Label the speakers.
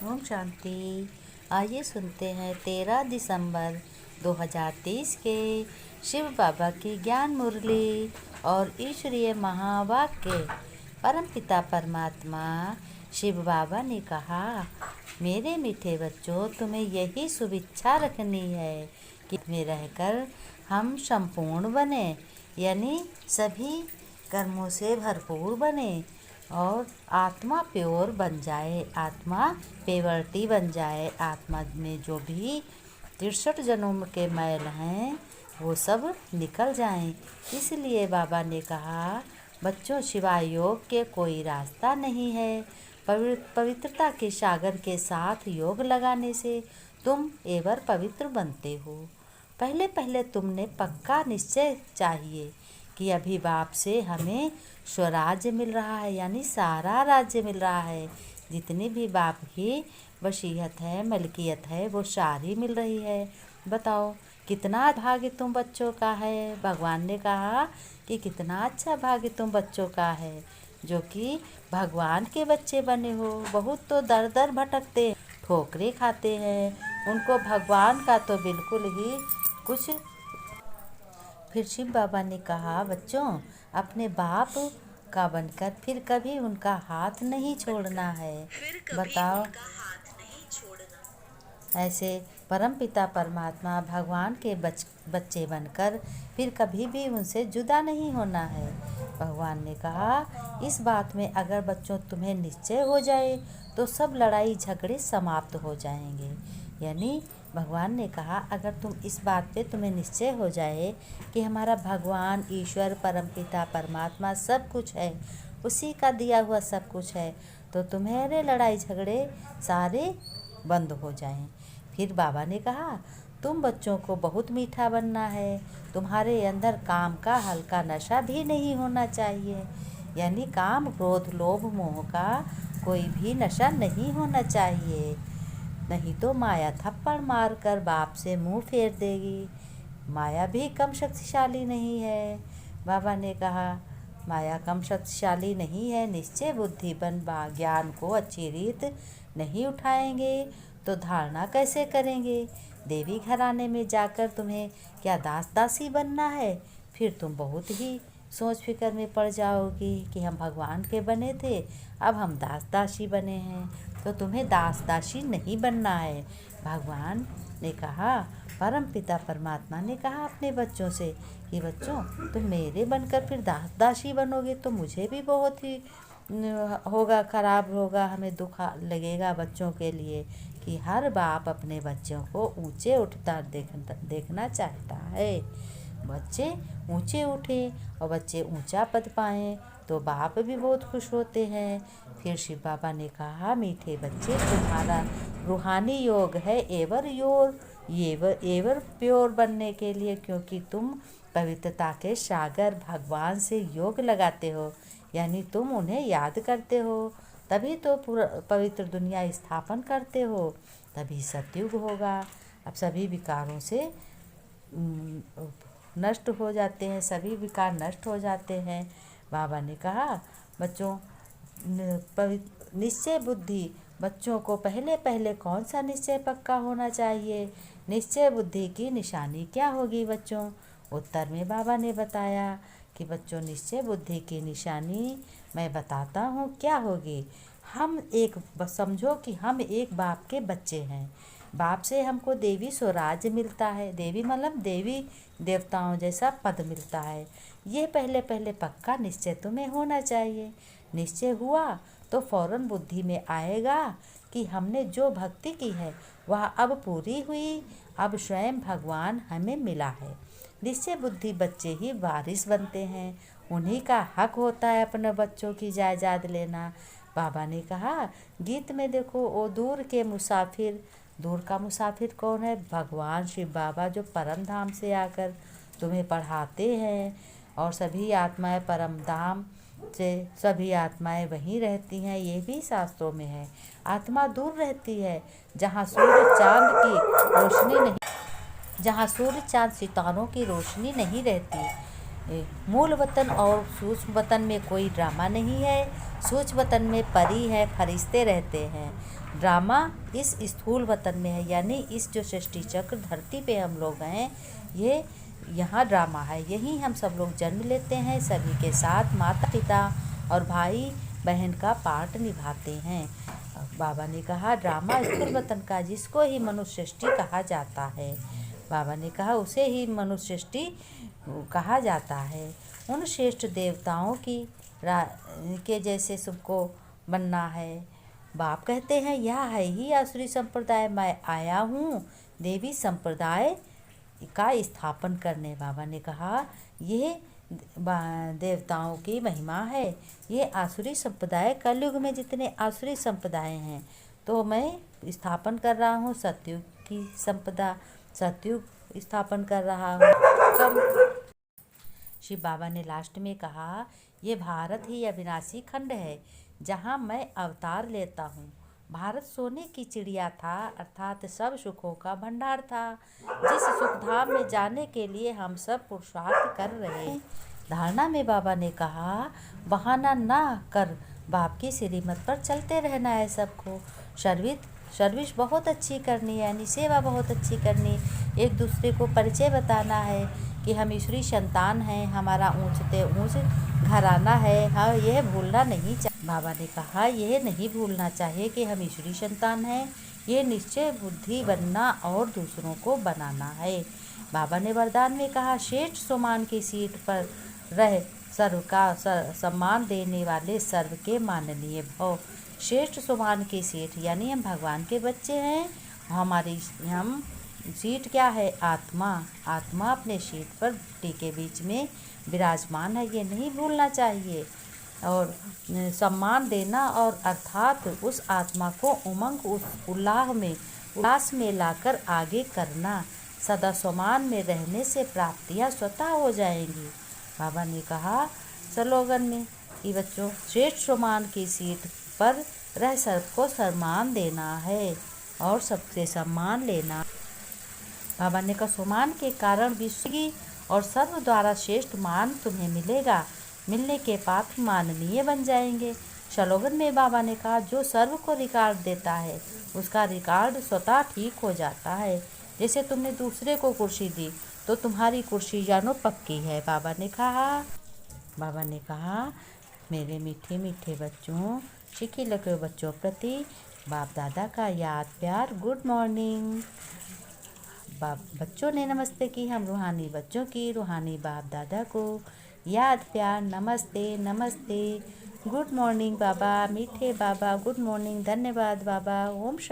Speaker 1: ओम शांति। आइए सुनते हैं 13 दिसंबर 2023 के शिव बाबा की ज्ञान मुरली और ईश्वरीय महावाक्य। परमपिता परमात्मा शिव बाबा ने कहा, मेरे मीठे बच्चों, तुम्हें यही शुभ इच्छा रखनी है कि में रहकर हम संपूर्ण बने, यानी सभी कर्मों से भरपूर बने और आत्मा प्योर बन जाए, आत्मा पेवर्टी बन जाए। आत्मा में जो भी 63 जन्म के मैल हैं वो सब निकल जाएं। इसलिए बाबा ने कहा, बच्चों, सिवाय योग के कोई रास्ता नहीं है। पवित्रता के सागर के साथ योग लगाने से तुम एवर पवित्र बनते हो। पहले पहले तुमने पक्का निश्चय चाहिए कि अभी बाप से हमें स्वराज्य मिल रहा है, यानी सारा राज्य मिल रहा है। जितनी भी बाप की वसीयत है, मलकियत है, वो सारी मिल रही है। बताओ कितना भाग्य तुम बच्चों का है। भगवान ने कहा कि कितना अच्छा भाग्य तुम बच्चों का है जो कि भगवान के बच्चे बने हो। बहुत तो दर दर भटकते, ठोकरे खाते हैं, उनको भगवान का तो बिल्कुल ही कुछ। फिर शिव बाबा ने कहा, बच्चों, अपने बाप का बनकर फिर कभी उनका हाथ नहीं छोड़ना है। बताओ, ऐसे परमपिता परमात्मा भगवान के बच्चे बनकर फिर कभी भी उनसे जुदा नहीं होना है। भगवान ने कहा, इस बात में अगर बच्चों तुम्हें निश्चय हो जाए तो सब लड़ाई झगड़े समाप्त हो जाएंगे। यानी भगवान ने कहा, अगर तुम इस बात पे तुम्हें निश्चय हो जाए कि हमारा भगवान, ईश्वर, परमपिता परमात्मा सब कुछ है, उसी का दिया हुआ सब कुछ है, तो तुम्हारे लड़ाई झगड़े सारे बंद हो जाएं। फिर बाबा ने कहा, तुम बच्चों को बहुत मीठा बनना है। तुम्हारे अंदर काम का हल्का नशा भी नहीं होना चाहिए, यानी काम, क्रोध, लोभ, मोह का कोई भी नशा नहीं होना चाहिए। नहीं तो माया थप्पड़ मार कर बाप से मुंह फेर देगी। माया भी कम शक्तिशाली नहीं है। बाबा ने कहा, माया कम शक्तिशाली नहीं है। निश्चय बुद्धि बन ज्ञान को अच्छी रीत नहीं उठाएंगे तो धारणा कैसे करेंगे। देवी घराने में जाकर तुम्हें क्या दास दासी बनना है? फिर तुम बहुत ही सोच फिक्र में पड़ जाओगी कि हम भगवान के बने थे, अब हम दास दासी बने हैं। तो तुम्हें दास दासी नहीं बनना है। भगवान ने कहा, परम पिता परमात्मा ने कहा अपने बच्चों से कि बच्चों, तुम मेरे बनकर फिर दास दासी बनोगे तो मुझे भी बहुत ही होगा, खराब होगा, हमें दुख लगेगा बच्चों के लिए कि हर बाप अपने बच्चों को ऊंचे उठता देखना चाहता है। बच्चे ऊंचे उठे और बच्चे ऊंचा पद पाएं तो बाप भी बहुत खुश होते हैं। फिर शिव बाबा ने कहा, मीठे बच्चे, तुम्हारा रूहानी योग है एवर प्योर बनने के लिए, क्योंकि तुम पवित्रता के सागर भगवान से योग लगाते हो, यानी तुम उन्हें याद करते हो, तभी तो पूरा पवित्र दुनिया स्थापन करते हो, तभी सतयुग होगा। अब सभी विकारों से नष्ट हो जाते हैं, सभी विकार नष्ट हो जाते हैं। बाबा ने कहा, बच्चों, निश्चय बुद्धि, बच्चों को पहले पहले कौन सा निश्चय पक्का होना चाहिए? निश्चय बुद्धि की निशानी क्या होगी बच्चों? उत्तर में बाबा ने बताया कि बच्चों, निश्चय बुद्धि की निशानी मैं बताता हूँ क्या होगी। समझो कि हम एक बाप के बच्चे हैं। बाप से हमको देवी स्वराज्य मिलता है। देवी मतलब देवी देवताओं जैसा पद मिलता है। ये पहले पहले पक्का निश्चय तुम्हें होना चाहिए। निश्चय हुआ तो फौरन बुद्धि में आएगा कि हमने जो भक्ति की है वह अब पूरी हुई, अब स्वयं भगवान हमें मिला है। निश्चय बुद्धि बच्चे ही वारिस बनते हैं, उन्हीं का हक होता है अपने बच्चों की जायदाद लेना। बाबा ने कहा, गीत में देखो, ओ दूर के मुसाफिर, दूर का मुसाफिर कौन है? भगवान शिव बाबा, जो परम धाम से आकर तुम्हें पढ़ाते हैं, और सभी आत्माएं परम धाम से, सभी आत्माएं वहीं रहती हैं, ये भी शास्त्रों में है। आत्मा दूर रहती है जहाँ सूर्य चांद की रोशनी नहीं, जहाँ सूर्य चांद सितारों की रोशनी नहीं रहती, मूल वतन और सूक्ष्म वतन में कोई ड्रामा नहीं है। सूक्ष्म वतन में परी है, फरिश्ते रहते हैं। ड्रामा इस स्थूल वतन में है, यानी इस जो सृष्टि चक्र धरती पे हम लोग हैं, ये यहाँ ड्रामा है। यहीं हम सब लोग जन्म लेते हैं, सभी के साथ माता पिता और भाई बहन का पार्ट निभाते हैं। बाबा ने कहा ड्रामा स्थूल वतन का, जिसको ही मनुष्य सृष्टि कहा जाता है। बाबा ने कहा उसे ही मनुष्य सृष्टि कहा जाता है। उन श्रेष्ठ देवताओं के जैसे सबको बनना है। बाप कहते हैं यह है ही आसुरी संप्रदाय, मैं आया हूँ देवी संप्रदाय का स्थापन करने। बाबा ने कहा ये देवताओं की महिमा है। ये आसुरी संप्रदाय, कलयुग में जितने आसुरी संप्रदाय हैं, तो मैं स्थापन कर रहा हूँ सतयुग की संपदा, सतयुग स्थापन कर रहा हूँ। शिव बाबा ने लास्ट में कहा ये भारत ही अविनाशी खंड है जहाँ मैं अवतार लेता हूँ। भारत सोने की चिड़िया था, अर्थात सब सुखों का भंडार था, जिस सुखधाम में जाने के लिए हम सब पुरुषार्थ कर रहे। धारणा में बाबा ने कहा बहाना ना कर, बाप की श्रीमत पर चलते रहना है सबको। सर्विस बहुत अच्छी करनी है, यानी सेवा बहुत अच्छी करनी, एक दूसरे को परिचय बताना है कि हम ईश्वरी संतान हैं, हमारा ऊँचते ऊँच घराना है। हाँ, यह भूलना नहीं चाहिए। बाबा ने कहा यह नहीं भूलना चाहिए कि हम ईश्वरी संतान हैं। ये निश्चय बुद्धि बनना और दूसरों को बनाना है। बाबा ने वरदान में कहा श्रेष्ठ सुमान की सीट पर रह सर्व का सम्मान देने वाले सर्व के माननीय भव। श्रेष्ठ सुमान की सीट, यानी हम भगवान के बच्चे हैं। हम सीट क्या है? आत्मा। आत्मा अपने सीट पर टी के बीच में विराजमान है, ये नहीं भूलना चाहिए। और सम्मान देना, और अर्थात उस आत्मा को उमंग उल्लास में लाकर आगे करना। सदा समान में रहने से प्राप्तियां स्वतः हो जाएंगी। बाबा ने कहा स्लोगन में कि बच्चों श्रेष्ठ सम्मान की सीट पर रह सबको सम्मान देना है और सबसे सम्मान लेना। बाबा ने कहा सम्मान के कारण विश्व की और सर्व द्वारा श्रेष्ठ मान तुम्हें मिलेगा, मिलने के पात्र माननीय बन जाएंगे। स्लोगन में बाबा ने कहा जो सर्व को रिकॉर्ड देता है उसका रिकॉर्ड स्वतः ठीक हो जाता है। जैसे तुमने दूसरे को कुर्सी दी तो तुम्हारी कुर्सी जानो पक्की है। बाबा ने कहा मेरे मीठे मीठे बच्चों, शिखी लगे बच्चों प्रति बाप दादा का याद प्यार गुड मॉर्निंग। बच्चों ने नमस्ते की, हम रूहानी बच्चों की रूहानी बाप दादा को याद प्यार नमस्ते नमस्ते। गुड मॉर्निंग बाबा, मीठे बाबा, गुड मॉर्निंग, धन्यवाद बाबा। ओम शांति।